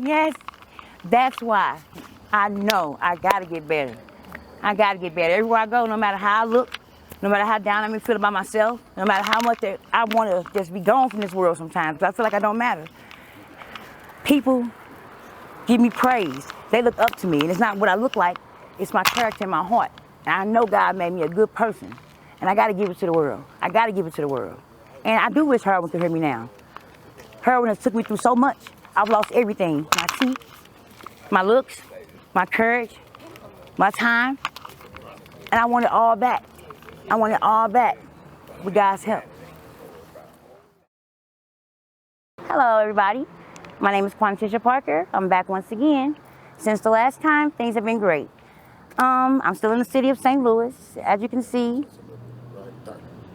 Yes. That's why I know I gotta get better. I gotta get better. Everywhere I go, no matter how I look, no matter how down I may feel about myself, no matter how much I want to just be gone from this world sometimes, because I feel like I don't matter. People give me praise. They look up to me, and it's not what I look like, it's my character and my heart. And I know God made me a good person, and I gotta give it to the world. I gotta give it to the world. And I do wish heroin could hear me now. Heroin has took me through so much. I've lost everything. My teeth, my looks, my courage, my time. And I want it all back. I want it all back with God's help. Hello, everybody. My name is Quantisha Parker. I'm back once again. Since the last time, things have been great. I'm still in the city of St. Louis. As you can see,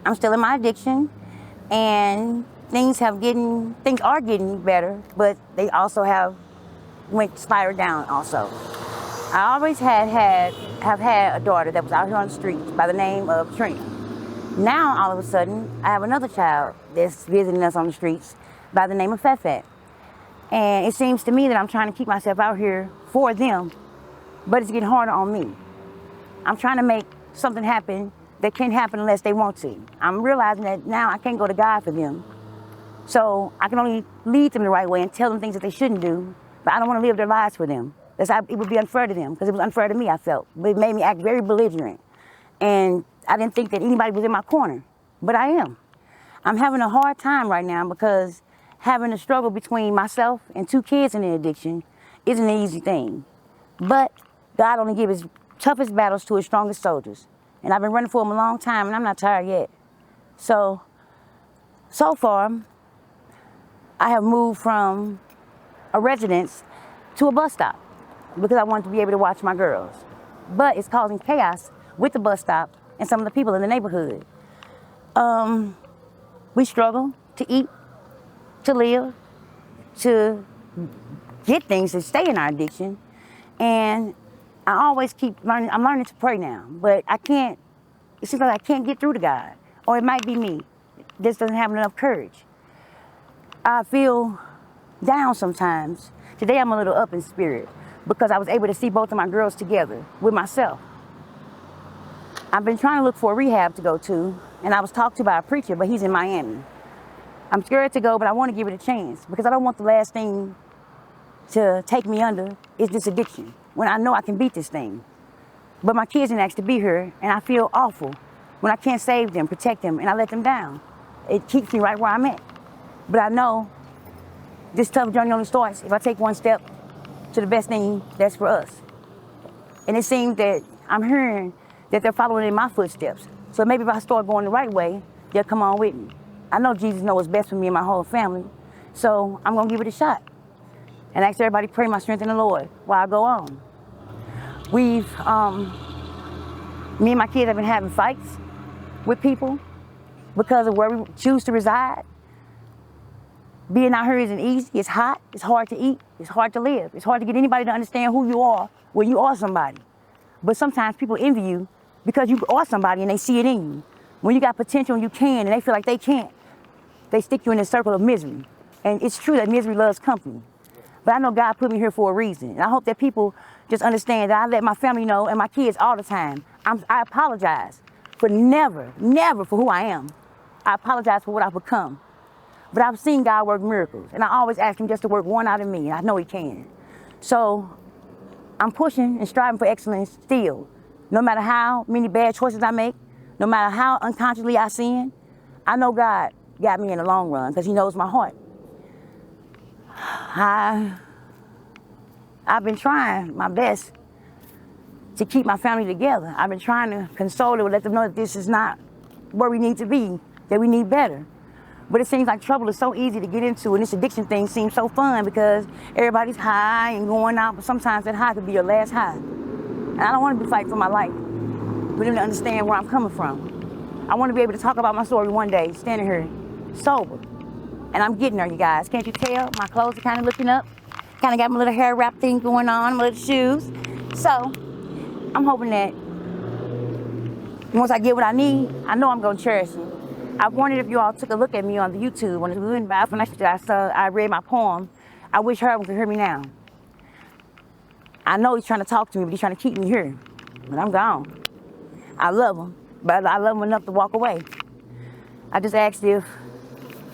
I'm still in my addiction. And things are getting better, but they also have spiraled down also. I always have had a daughter that was out here on the streets by the name of Trina. Now, all of a sudden, I have another child that's visiting us on the streets by the name of Fat. And it seems to me that I'm trying to keep myself out here for them, but it's getting harder on me. I'm trying to make something happen that can't happen unless they want to. I'm realizing that now I can't go to God for them. So I can only lead them the right way and tell them things that they shouldn't do, but I don't want to live their lives for them. It would be unfair to them, because it was unfair to me, I felt. It made me act very belligerent. And I didn't think that anybody was in my corner, but I am. I'm having a hard time right now because having a struggle between myself and 2 kids in the addiction isn't an easy thing. But God only gives his toughest battles to his strongest soldiers. And I've been running for him a long time, and I'm not tired yet. So far, I have moved from a residence to a bus stop because I wanted to be able to watch my girls. But it's causing chaos with the bus stop and some of the people in the neighborhood. We struggle to eat, to live, to get things to stay in our addiction. And I always keep learning. I'm learning to pray now, but I can't. It seems like I can't get through to God. Or it might be me. This doesn't have enough courage. I feel down sometimes. Today I'm a little up in spirit because I was able to see both of my girls together with myself. I've been trying to look for a rehab to go to, and I was talked to by a preacher, but he's in Miami. I'm scared to go, but I want to give it a chance because I don't want the last thing to take me under is this addiction when I know I can beat this thing. But my kids didn't ask to be here, and I feel awful when I can't save them, protect them, and I let them down. It keeps me right where I'm at. But I know this tough journey only starts if I take one step to the best thing that's for us. And it seems that I'm hearing that they're following in my footsteps. So maybe if I start going the right way, they'll come on with me. I know Jesus knows what's best for me and my whole family, so I'm gonna give it a shot. And ask everybody to pray my strength in the Lord while I go on. Me and my kids have been having fights with people because of where we choose to reside. Being out here isn't easy, it's hot, it's hard to eat, it's hard to live. It's hard to get anybody to understand who you are when you are somebody. But sometimes people envy you because you are somebody and they see it in you. When you got potential and you can and they feel like they can't, they stick you in this circle of misery. And it's true that misery loves company. But I know God put me here for a reason. And I hope that people just understand that I let my family know and my kids all the time. I apologize for never for who I am. I apologize for what I've become. But I've seen God work miracles. And I always ask him just to work one out of me. And I know he can. So I'm pushing and striving for excellence still. No matter how many bad choices I make, no matter how unconsciously I sin, I know God got me in the long run because he knows my heart. I've been trying my best to keep my family together. I've been trying to console them, let them know that this is not where we need to be, that we need better. But it seems like trouble is so easy to get into, and this addiction thing seems so fun because everybody's high and going out, but sometimes that high could be your last high. And I don't want to be fighting for my life, for them to understand where I'm coming from. I want to be able to talk about my story one day, standing here sober. And I'm getting there, you guys. Can't you tell? My clothes are kind of looking up. Kind of got my little hair wrap thing going on, my little shoes. So I'm hoping that once I get what I need, I know I'm going to cherish it. I wondered if you all took a look at me on the YouTube when I read my poem, I Wish Heroin Could Hear Me Now. I know he's trying to talk to me, but he's trying to keep me here. But I'm gone. I love him, but I love him enough to walk away. I just asked if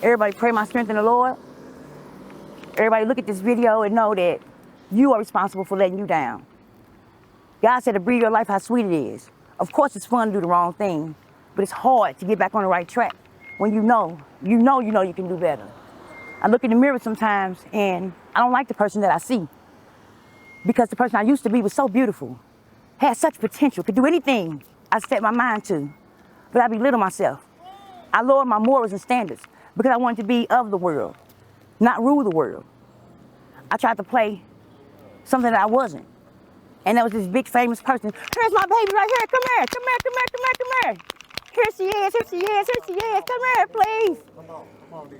everybody pray my strength in the Lord. Everybody look at this video and know that you are responsible for letting you down. God said to breathe your life how sweet it is. Of course it's fun to do the wrong thing, but it's hard to get back on the right track when you know you can do better. I look in the mirror sometimes and I don't like the person that I see, because the person I used to be was so beautiful, had such potential, could do anything I set my mind to, but I belittle myself. I lowered my morals and standards because I wanted to be of the world, not rule the world. I tried to play something that I wasn't. And there was this big famous person. Here's my baby right here. Come here, come here, come here, come here, come here. Here she is, here she is, here she is. Come here, please.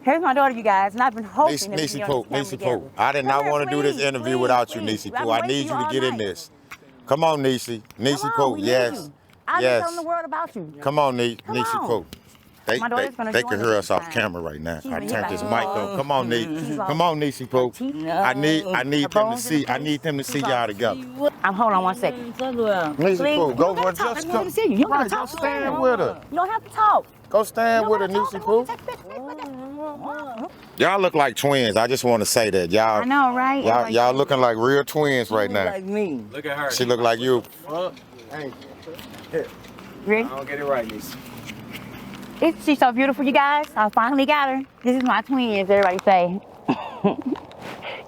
Here's my daughter, you guys, and I've been hoping that Niecy Pooh, I did not want to do this interview without you, Niecy Pooh. I need you to get in this. Come on, Niecy Pooh, yes. I've been telling the world about you. Come on, Niecy Pooh. They can hear us off camera right now. I turned this mic on. Come on, Niecy Pooh. I need them to see. I need them to see y'all together. Hold on one second. Niecy Pooh, go over just come. You don't have to talk. Stand with her. You don't have to talk. Go stand with her, Niecy Pooh. Y'all look like twins. I just want to say that. Y'all. I know, right? Y'all looking like real twins right now. Like me. Look at her. She look like you. Hey. Ready? I don't get it right, Niecy. She's so beautiful, you guys. I finally got her. This is my twins, everybody say.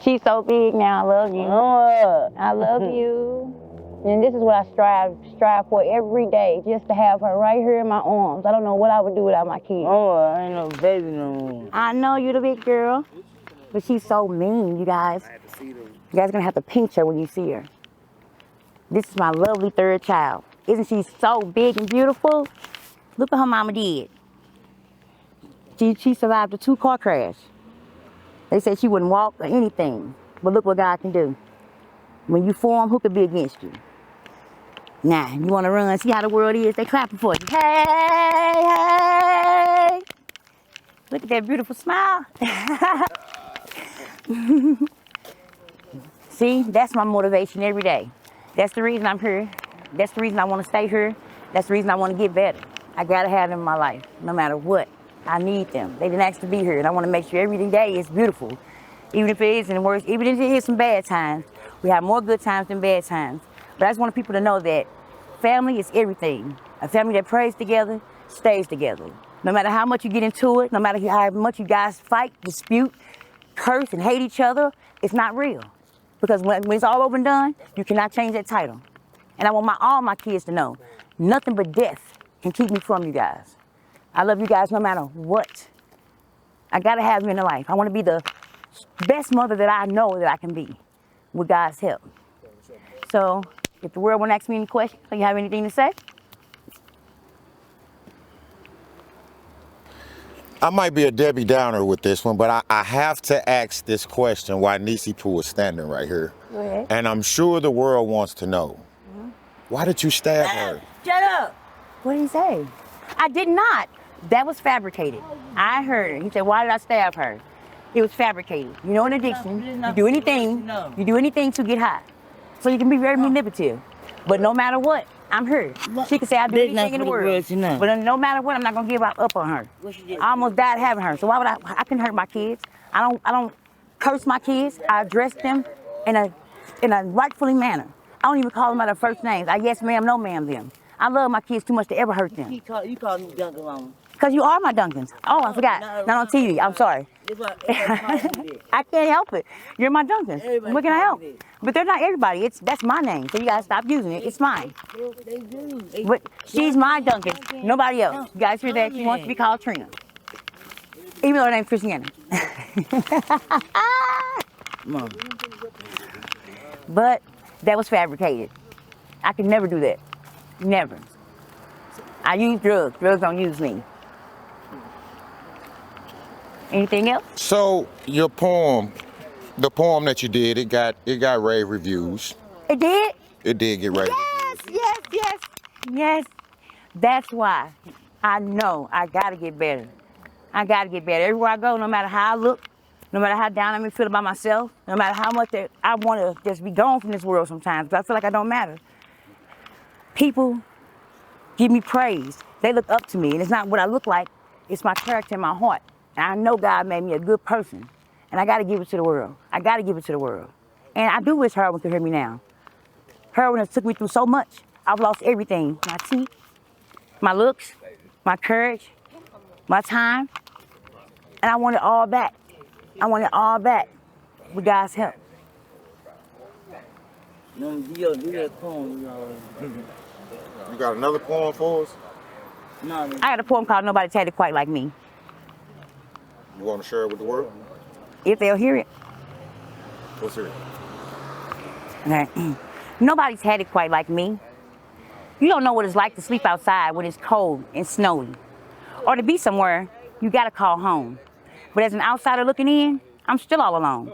She's so big now. I love you. I love you. And this is what I strive for every day, just to have her right here in my arms. I don't know what I would do without my kids. I ain't no baby no more. I know you're the big girl, but she's so mean, you guys. You guys are gonna have to pinch her when you see her. This is my lovely third child. Isn't she so big and beautiful? Look what her mama did. She survived a 2-car crash. They said she wouldn't walk or anything, but look what God can do. When you form, who could be against you? Nah, you wanna run, see how the world is? They clapping for you. Hey, hey! Look at that beautiful smile. See, that's my motivation every day. That's the reason I'm here. That's the reason I wanna stay here. That's the reason I wanna get better. I gotta have them in my life, no matter what. I need them. They didn't ask to be here, and I want to make sure every day is beautiful. Even if it isn't worse, even if it is some bad times, we have more good times than bad times. But I just want people to know that family is everything. A family that prays together stays together. No matter how much you get into it, no matter how much you guys fight, dispute, curse, and hate each other, it's not real. Because when it's all over and done, you cannot change that title. And I want all my kids to know, nothing but death can keep me from you guys. I love you guys no matter what. I gotta have you in the life. I wanna be the best mother that I know that I can be, with God's help. So, if the world won't ask me any questions, do you have anything to say? I might be a Debbie Downer with this one, but I have to ask this question why Niecy Pooh is standing right here. Go ahead. And I'm sure the world wants to know. Why did you stab her? Shut up! What did he say? I did not. That was fabricated. I heard it. He said, why did I stab her? It was fabricated. You know, in addiction, you do anything to get high. So you can be very manipulative. But no matter what, I'm her. She can say I'll do anything in the world. But no matter what, I'm not gonna give up on her. I almost died having her. So why would I can hurt my kids. I don't curse my kids. I address them in a rightfully manner. I don't even call them by their first names. I yes ma'am, no ma'am them. I love my kids too much to ever hurt them. You call me Duncan Mama. Because you are my Duncans. Oh, I forgot. Not on TV. I'm sorry. I can't help it. You're my Duncans. What can I help? But they're not everybody. That's my name. So you gotta stop using it. It's mine. They do. But she's my Duncan. Nobody else. You guys hear that? She wants to be called Trina. Even though her name's Christiana. Mom. But that was fabricated. I could never do that. Never. I use drugs. Drugs don't use me. Anything else? So your poem, the poem that you did, it got rave reviews. It did? It did get rave reviews. Yes. That's why I know I gotta get better. I gotta get better. Everywhere I go, no matter how I look, No matter how down I may feel about myself, no matter how much that I want to just be gone from this world sometimes, but I feel like I don't matter. People give me praise. They look up to me, and it's not what I look like, it's my character and my heart. And I know God made me a good person, and I got to give it to the world. I got to give it to the world. And I do wish heroin could hear me now. Heroin has took me through so much. I've lost everything. My teeth, my looks, my courage, my time. And I want it all back. I want it all back with God's help. No, do that poem, You got another poem for us? No, I got a poem called Nobody's Had It Quite Like Me. You want to share it with the world? If they'll hear it. Let's hear it. Okay. Nobody's had it quite like me. You don't know what it's like to sleep outside when it's cold and snowy. Or to be somewhere you gotta call home. But as an outsider looking in, I'm still all alone.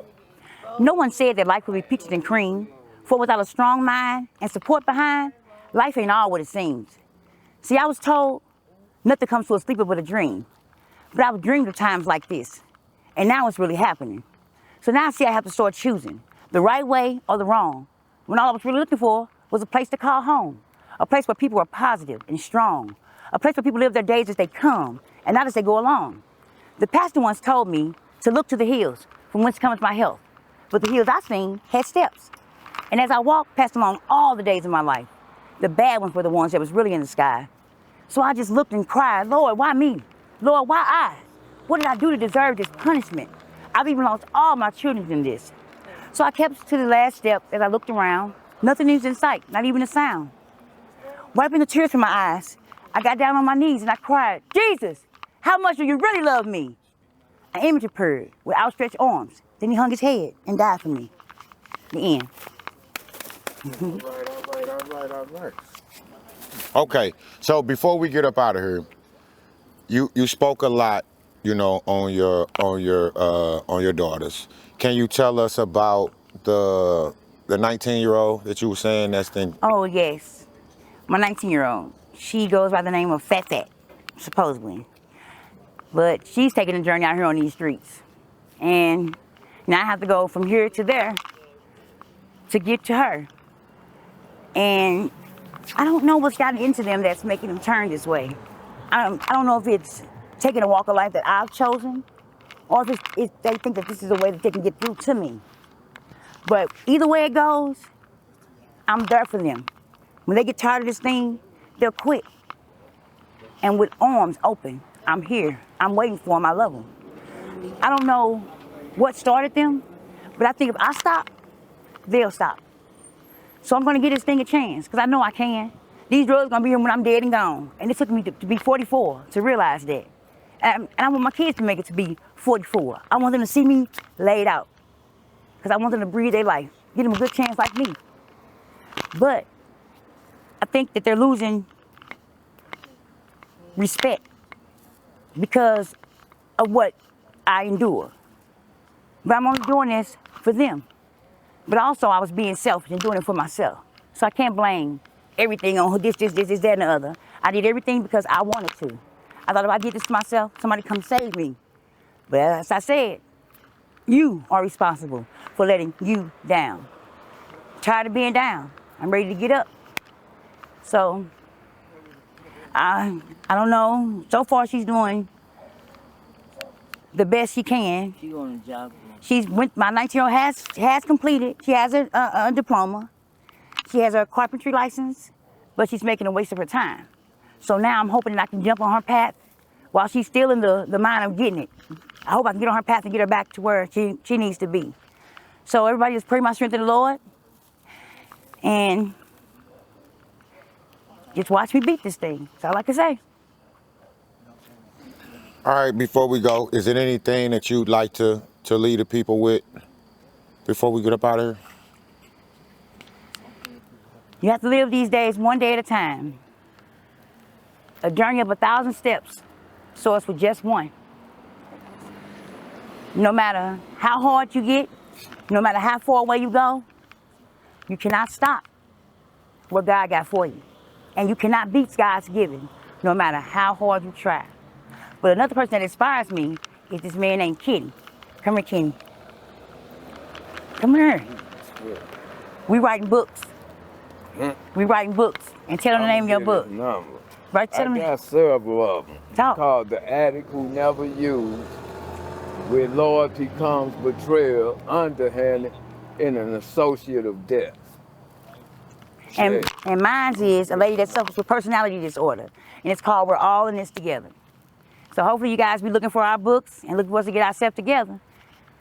No one said that life would be peaches and cream, for without a strong mind and support behind, life ain't all what it seems. See, I was told nothing comes to a sleeper but a dream. But I've dreamed of times like this, and now it's really happening. So now I see I have to start choosing the right way or the wrong, when all I was really looking for was a place to call home, a place where people are positive and strong, a place where people live their days as they come and not as they go along. The pastor once told me to look to the hills from whence cometh my help, but the hills I seen had steps. And as I walked past along all the days of my life, the bad ones were the ones that was really in the sky. So I just looked and cried, Lord, why me? Lord, why I? What did I do to deserve this punishment? I've even lost all my children in this. So I kept to the last step as I looked around. Nothing was in sight, not even a sound. Wiping the tears from my eyes, I got down on my knees and I cried, Jesus, how much do you really love me? An image appeared with outstretched arms. Then he hung his head and died for me. The end. All right. Okay, so before we get up out of here, you spoke a lot, on your daughters. Can you tell us about the 19-year-old that you were saying that's thing? Oh yes, my 19-year-old. She goes by the name of Fat Fat, supposedly. But she's taking a journey out here on these streets. And now I have to go from here to there to get to her. And I don't know what's gotten into them that's making them turn this way. I don't know if it's taking a walk of life that I've chosen, or if they think that this is a way that they can get through to me. But either way it goes, I'm there for them. When they get tired of this thing, they'll quit. And with arms open, I'm here. I'm waiting for them. I love them. I don't know what started them, but I think if I stop, they'll stop. So I'm going to give this thing a chance, because I know I can. These drugs are going to be here when I'm dead and gone. And it took me to be 44 to realize that. And I want my kids to make it to be 44. I want them to see me laid out, because I want them to breathe their life, give them a good chance like me. But I think that they're losing respect because of what I endure. But I'm only doing this for them. But also I was being selfish and doing it for myself. So I can't blame everything on this, that, and the other. I did everything because I wanted to. I thought if I did this to myself, somebody come save me. But as I said, you are responsible for letting you down. Tired of being down. I'm ready to get up. So, I don't know. So far she's doing the best she can. She on a job. My 19-year-old has completed. She has a diploma. She has her carpentry license, but she's making a waste of her time. So now I'm hoping that I can jump on her path while she's still in the mind of getting it. I hope I can get on her path and get her back to where she needs to be. So everybody just pray my strength in the Lord and just watch me beat this thing. That's all I can say. All right, before we go, is there anything that you'd like to leave the people with before we get up out of here? You have to live these days one day at a time. A journey of 1,000 steps starts with just one. No matter how hard you get, no matter how far away you go, you cannot stop what God got for you. And you cannot beat God's giving, no matter how hard you try. But another person that inspires me is this man named Kitty. Come here, Kenny. Come here. We writing books. We writing books. And tell them the name of your book. Number. Right, tell I them. got several of them. Talk. Called The Addict Who Never Used, With Loyalty Comes Betrayal, Underhanded, and an Associate of Death. And mine is a lady that suffers with personality disorder. And it's called We're All in This Together. So hopefully you guys be looking for our books and looking for us to get ourselves together.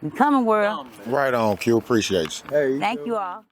In the coming world. Right on, Q. Appreciate you. Hey, Thank you all.